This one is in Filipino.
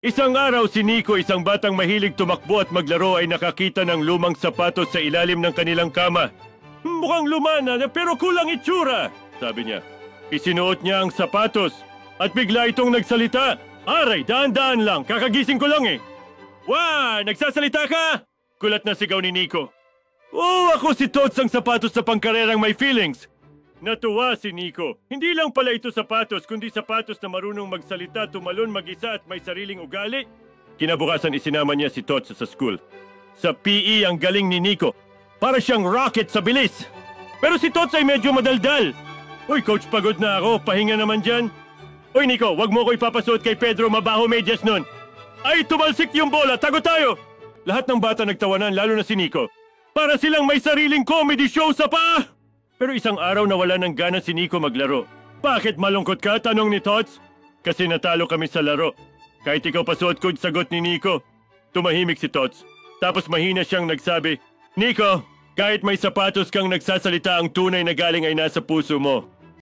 Isang araw si Nico, isang batang mahilig tumakbo at maglaro, ay nakakita ng lumang sapatos sa ilalim ng kanilang kama. Mukhang luma na pero kulang itsura, sabi niya. Isinuot niya ang sapatos at bigla itong nagsalita. Aray, daan-daan lang, kakagising ko lang eh. Wah, nagsasalita ka? Kulat na sigaw ni Nico. Oh, ako si Tots, ang sapatos sa pangkarerang may feelings. Natuwa si Nico. Hindi lang pala ito sapatos, kundi sapatos na marunong magsalita, tumalon mag-isa at may sariling ugali. Kinabukasan isinama niya si Tots sa school. Sa PE ang galing ni Nico. Para siyang rocket sa bilis. Pero si Tots ay medyo madaldal. Uy, coach, pagod na ako. Pahinga naman dyan. Uy, Nico, wag mo ko ipapasuot kay Pedro, mabaho medyas nun. Ay, tumalsik yung bola. Tago tayo. Lahat ng bata nagtawanan, lalo na si Nico. Para silang may sariling comedy show sa paa. Pero isang araw nawala ng gana si Nico maglaro. Bakit malungkot ka? Tanong ni Tots. Kasi natalo kami sa laro. Kahit ikaw pasuot ko, sagot ni Nico. Tumahimik si Tots. Tapos mahina siyang nagsabi, Nico, kahit may sapatos kang nagsasalita, ang tunay na galing ay nasa puso mo.